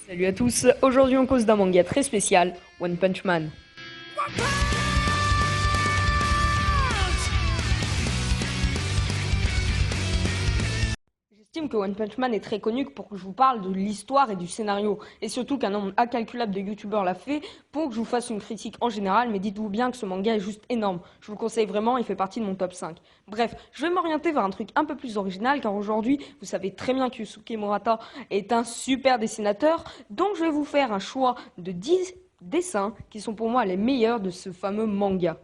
Salut à tous, aujourd'hui on cause d'un manga très spécial, One Punch Man. J'estime que One Punch Man est très connu pour que je vous parle de l'histoire et du scénario, et surtout qu'un nombre incalculable de youtubeurs l'a fait pour que je vous fasse une critique en général, mais dites-vous bien que ce manga est juste énorme. Je vous le conseille vraiment, il fait partie de mon top 5. Bref, je vais m'orienter vers un truc un peu plus original, car aujourd'hui, vous savez très bien que Yusuke Murata est un super dessinateur, donc je vais vous faire un choix de 10 dessins qui sont pour moi les meilleurs de ce fameux manga.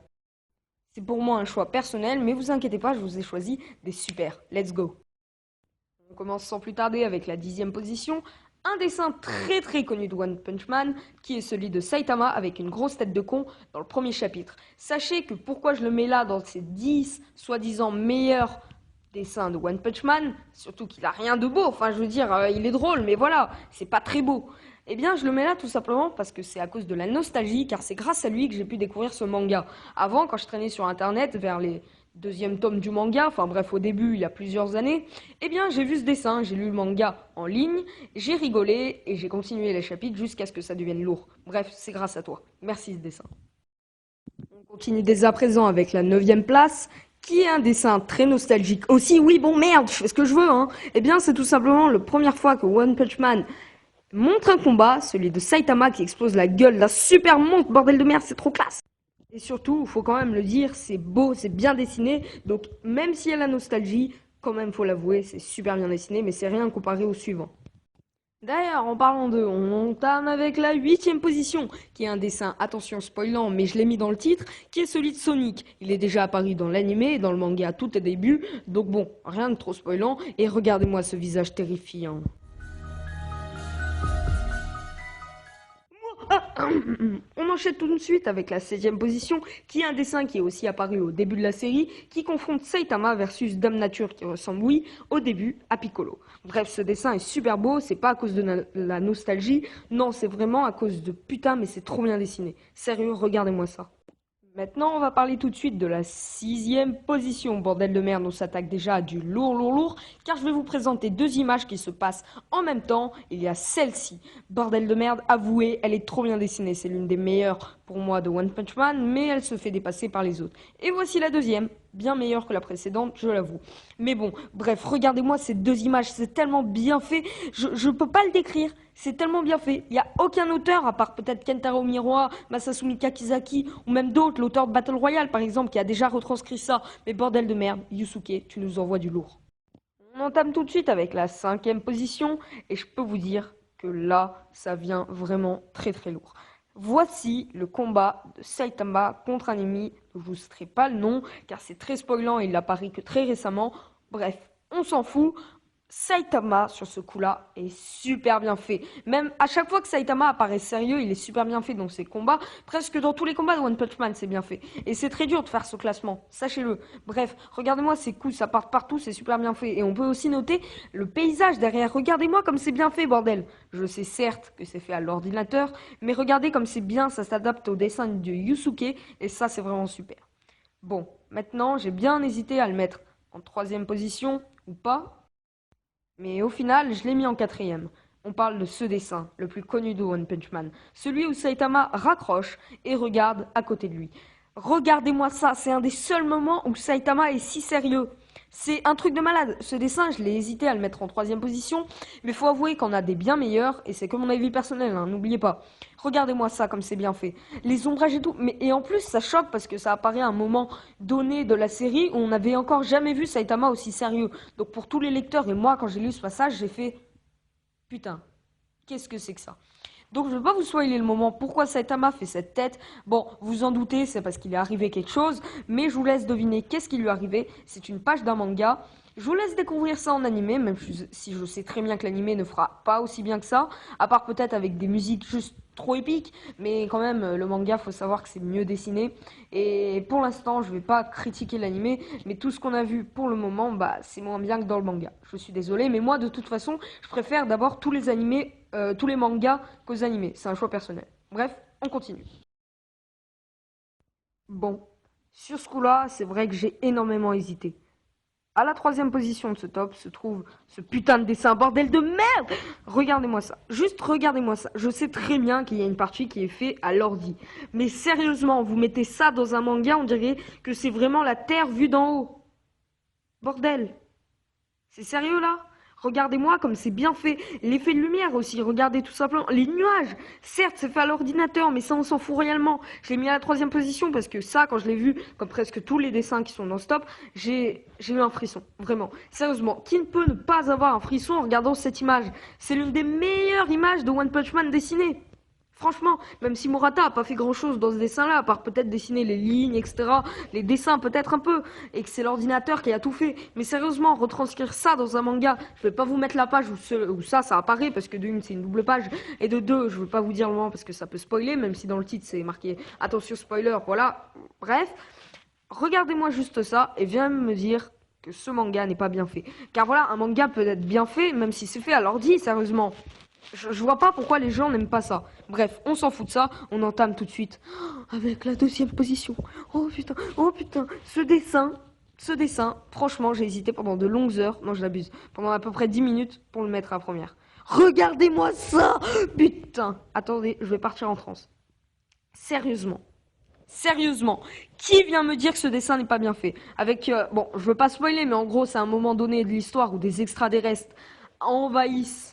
C'est pour moi un choix personnel, mais vous inquiétez pas, je vous ai choisi des super. Let's go! On commence sans plus tarder avec la 10e position, un dessin très connu de One Punch Man, qui est celui de Saitama avec une grosse tête de con dans le premier chapitre. Sachez que pourquoi je le mets là dans ces 10 soi-disant meilleurs dessins de One Punch Man, surtout qu'il a rien de beau, enfin je veux dire, il est drôle, mais voilà, c'est pas très beau. Eh bien, je le mets là tout simplement parce que c'est à cause de la nostalgie, car c'est grâce à lui que j'ai pu découvrir ce manga. Avant, quand je traînais sur internet vers les deuxième tome du manga, enfin bref, au début, il y a plusieurs années, eh bien, j'ai vu ce dessin, j'ai lu le manga en ligne, j'ai rigolé et j'ai continué les chapitres jusqu'à ce que ça devienne lourd. Bref, c'est grâce à toi. Merci ce dessin. On continue dès à présent avec la 9e place, qui est un dessin très nostalgique aussi. Oui, bon, merde, je fais ce que je veux, hein. Eh bien, c'est tout simplement la première fois que One Punch Man montre un combat, celui de Saitama qui explose la gueule d'un super monstre, bordel de merde, c'est trop classe. Et surtout, il faut quand même le dire, c'est beau, c'est bien dessiné. Donc même s'il y a la nostalgie, quand même faut l'avouer, c'est super bien dessiné, mais c'est rien comparé au suivant. D'ailleurs, en parlant d'eux, on entame avec la 8e position, qui est un dessin, attention spoilant, mais je l'ai mis dans le titre, qui est celui de Sonic. Il est déjà apparu dans l'animé et dans le manga à tout au début, donc bon, rien de trop spoilant, et regardez-moi ce visage terrifiant. On enchaîne tout de suite avec la 16e position, qui est un dessin qui est aussi apparu au début de la série, qui confronte Saitama versus Dame Nature qui ressemble, oui, au début à Piccolo. Bref, ce dessin est super beau, c'est pas à cause de la nostalgie, non, c'est vraiment à cause de putain, mais c'est trop bien dessiné. Sérieux, regardez-moi ça. Maintenant, on va parler tout de suite de la 6e position. Bordel de merde, on s'attaque déjà à du lourd, car je vais vous présenter deux images qui se passent en même temps. Il y a celle-ci. Bordel de merde, avouez, elle est trop bien dessinée. C'est l'une des meilleures pour moi de One Punch Man, mais elle se fait dépasser par les autres. Et voici la deuxième, bien meilleure que la précédente, je l'avoue. Mais bon, bref, regardez-moi ces deux images, c'est tellement bien fait, je peux pas le décrire. C'est tellement bien fait. Il n'y a aucun auteur, à part peut-être Kentaro Miura, Masasumi Kakizaki, ou même d'autres, l'auteur de Battle Royale par exemple, qui a déjà retranscrit ça. Mais bordel de merde, Yusuke, tu nous envoies du lourd. On entame tout de suite avec la 5e position, et je peux vous dire que là, ça vient vraiment très lourd. Voici le combat de Saitama contre un ennemi, je ne vous citerai pas le nom, car c'est très spoilant et il n'apparaît que très récemment. Bref, on s'en fout. Saitama, sur ce coup-là, est super bien fait. Même à chaque fois que Saitama apparaît sérieux, il est super bien fait dans ses combats. Presque dans tous les combats de One Punch Man, c'est bien fait. Et c'est très dur de faire ce classement, sachez-le. Bref, regardez-moi ces coups, ça part partout, c'est super bien fait. Et on peut aussi noter le paysage derrière. Regardez-moi comme c'est bien fait, bordel. Je sais certes que c'est fait à l'ordinateur, mais regardez comme c'est bien, ça s'adapte au dessin de Yusuke. Et ça, c'est vraiment super. Bon, maintenant, j'ai bien hésité à le mettre en 3e position ou pas. Mais au final, je l'ai mis en 4e. On parle de ce dessin, le plus connu de One Punch Man. Celui où Saitama raccroche et regarde à côté de lui. Regardez-moi ça, c'est un des seuls moments où Saitama est si sérieux. C'est un truc de malade. Ce dessin, je l'ai hésité à le mettre en 3e position, mais faut avouer qu'on a des bien meilleurs, et c'est que mon avis personnel, hein, n'oubliez pas. Regardez-moi ça, comme c'est bien fait. Les ombrages et tout, mais et en plus, ça choque parce que ça apparaît à un moment donné de la série où on n'avait encore jamais vu Saitama aussi sérieux. Donc pour tous les lecteurs et moi, quand j'ai lu ce passage, j'ai fait putain, qu'est-ce que c'est que ça? Donc je ne vais pas vous spoiler le moment pourquoi Saitama fait cette tête. Bon, vous en doutez, c'est parce qu'il est arrivé quelque chose, mais je vous laisse deviner qu'est-ce qui lui est arrivé. C'est une page d'un manga. Je vous laisse découvrir ça en animé, même si je sais très bien que l'animé ne fera pas aussi bien que ça, à part peut-être avec des musiques juste trop épiques, mais quand même, le manga, faut savoir que c'est mieux dessiné. Et pour l'instant, je vais pas critiquer l'animé, mais tout ce qu'on a vu pour le moment, bah, c'est moins bien que dans le manga. Je suis désolé, mais moi, de toute façon, je préfère d'abord tous les animés, tous les mangas qu'aux animés. C'est un choix personnel. Bref, on continue. Bon, sur ce coup-là, c'est vrai que j'ai énormément hésité. À la 3e position de ce top se trouve ce putain de dessin, bordel de merde! Regardez-moi ça, juste regardez-moi ça. Je sais très bien qu'il y a une partie qui est faite à l'ordi. Mais sérieusement, vous mettez ça dans un manga, on dirait que c'est vraiment la Terre vue d'en haut. Bordel! C'est sérieux là? Regardez-moi comme c'est bien fait. L'effet de lumière aussi, regardez tout simplement. Les nuages, certes c'est fait à l'ordinateur, mais ça on s'en fout réellement. Je l'ai mis à la 3e position parce que ça, quand je l'ai vu, comme presque tous les dessins qui sont dans ce top, j'ai eu un frisson, vraiment. Sérieusement, qui ne peut ne pas avoir un frisson en regardant cette image? C'est l'une des meilleures images de One Punch Man dessinée. Franchement, même si Murata a pas fait grand chose dans ce dessin-là, à part peut-être dessiner les lignes, etc., les dessins peut-être un peu, et que c'est l'ordinateur qui a tout fait. Mais sérieusement, retranscrire ça dans un manga, je vais pas vous mettre la page où ça apparaît, parce que de une, c'est une double page, et de deux, je veux pas vous dire le moment parce que ça peut spoiler, même si dans le titre c'est marqué attention spoiler, voilà. Bref, regardez-moi juste ça, et viens me dire que ce manga n'est pas bien fait. Car voilà, un manga peut être bien fait, même si c'est fait à l'ordi, sérieusement. Je vois pas pourquoi les gens n'aiment pas ça. Bref, on s'en fout de ça, on entame tout de suite avec la 2e position. Oh putain, ce dessin, franchement, j'ai hésité pendant de longues heures, non je l'abuse, pendant à peu près 10 minutes pour le mettre à la première. Regardez-moi ça, putain. Attendez, je vais partir en transe. Sérieusement, qui vient me dire que ce dessin n'est pas bien fait? Avec, bon, je veux pas spoiler, mais en gros, c'est un moment donné de l'histoire où des extraterrestres envahissent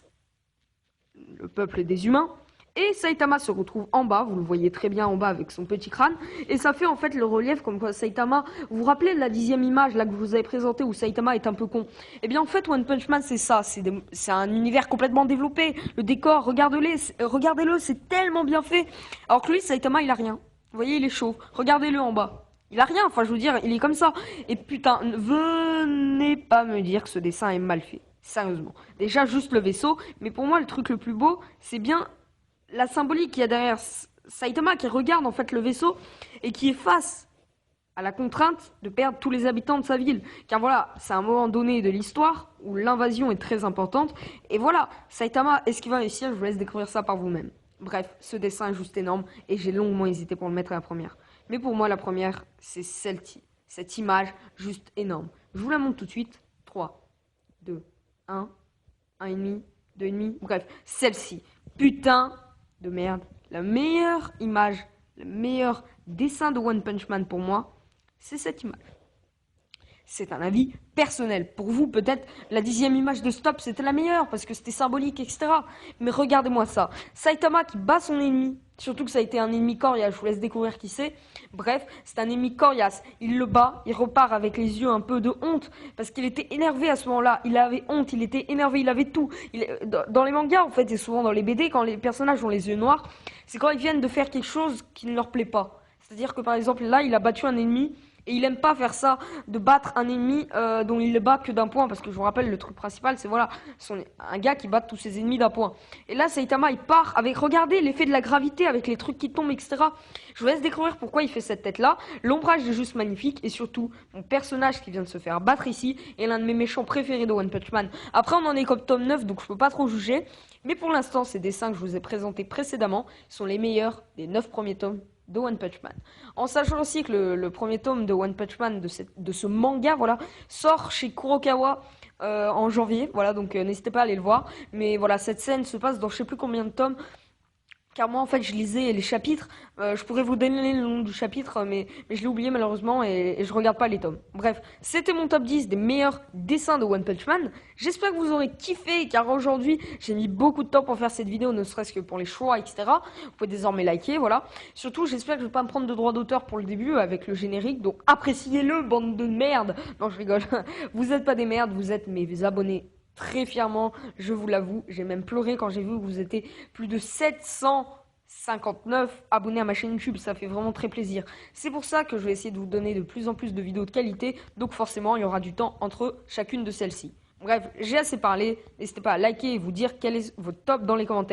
le peuple des humains, et Saitama se retrouve en bas, vous le voyez très bien en bas avec son petit crâne, et ça fait en fait le relief comme quoi Saitama, vous vous rappelez de la 10e image là que je vous avais présentée où Saitama est un peu con? Et bien en fait One Punch Man c'est ça, c'est un univers complètement développé, le décor, regardez-le, c'est tellement bien fait, alors que lui Saitama il a rien, vous voyez il est chauve, regardez-le en bas. Il a rien, enfin je veux dire, il est comme ça. Et putain, venez pas me dire que ce dessin est mal fait. Sérieusement. Déjà juste le vaisseau, mais pour moi le truc le plus beau, c'est bien la symbolique qu'il y a derrière Saitama qui regarde en fait le vaisseau et qui est face à la contrainte de perdre tous les habitants de sa ville. Car voilà, c'est un moment donné de l'histoire où l'invasion est très importante. Et voilà, Saitama, est-ce qu'il va réussir? Je vous laisse découvrir ça par vous-même. Bref, ce dessin est juste énorme et j'ai longuement hésité pour le mettre à la première. Mais pour moi, la première, c'est celle-ci. Cette image juste énorme. Je vous la montre tout de suite. 3, 2, 1, 1,5, 2,5, bref, celle-ci. Putain de merde. La meilleure image, le meilleur dessin de One Punch Man pour moi, c'est cette image. C'est un avis personnel. Pour vous, peut-être, la 10e image de Stop, c'était la meilleure, parce que c'était symbolique, etc. Mais regardez-moi ça. Saitama qui bat son ennemi, surtout que ça a été un ennemi coriace, je vous laisse découvrir qui c'est. Bref, c'est un ennemi coriace. Il le bat, il repart avec les yeux un peu de honte, parce qu'il était énervé à ce moment-là. Il avait honte, il était énervé, il avait tout. Dans les mangas, en fait, et souvent dans les BD, quand les personnages ont les yeux noirs, c'est quand ils viennent de faire quelque chose qui ne leur plaît pas. C'est-à-dire que, par exemple, là, il a battu un ennemi, et il aime pas faire ça, de battre un ennemi dont il le bat que d'un point, parce que je vous rappelle, le truc principal, c'est voilà, un gars qui bat tous ses ennemis d'un point. Et là, Saitama, il part avec, regardez, l'effet de la gravité, avec les trucs qui tombent, etc. Je vous laisse découvrir pourquoi il fait cette tête-là. L'ombrage est juste magnifique, et surtout, mon personnage qui vient de se faire battre ici est l'un de mes méchants préférés de One Punch Man. Après, on en est comme tome 9, donc je peux pas trop juger, mais pour l'instant, ces dessins que je vous ai présentés précédemment sont les meilleurs des 9 premiers tomes de One Punch Man. En sachant aussi que le premier tome de One Punch Man, de ce manga, voilà, sort chez Kurokawa en janvier, voilà, donc n'hésitez pas à aller le voir. Mais voilà, cette scène se passe dans je sais plus combien de tomes, car moi en fait je lisais les chapitres, je pourrais vous donner le nom du chapitre, mais je l'ai oublié malheureusement et je regarde pas les tomes. Bref, c'était mon top 10 des meilleurs dessins de One Punch Man. J'espère que vous aurez kiffé, car aujourd'hui j'ai mis beaucoup de temps pour faire cette vidéo, ne serait-ce que pour les choix, etc. Vous pouvez désormais liker, voilà. Surtout j'espère que je vais pas me prendre de droits d'auteur pour le début avec le générique, donc appréciez-le, bande de merde. Non je rigole, vous êtes pas des merdes, vous êtes mes abonnés. Très fièrement, je vous l'avoue, j'ai même pleuré quand j'ai vu que vous étiez plus de 759 abonnés à ma chaîne YouTube, ça fait vraiment très plaisir. C'est pour ça que je vais essayer de vous donner de plus en plus de vidéos de qualité, donc forcément il y aura du temps entre chacune de celles-ci. Bref, j'ai assez parlé, n'hésitez pas à liker et vous dire quel est votre top dans les commentaires.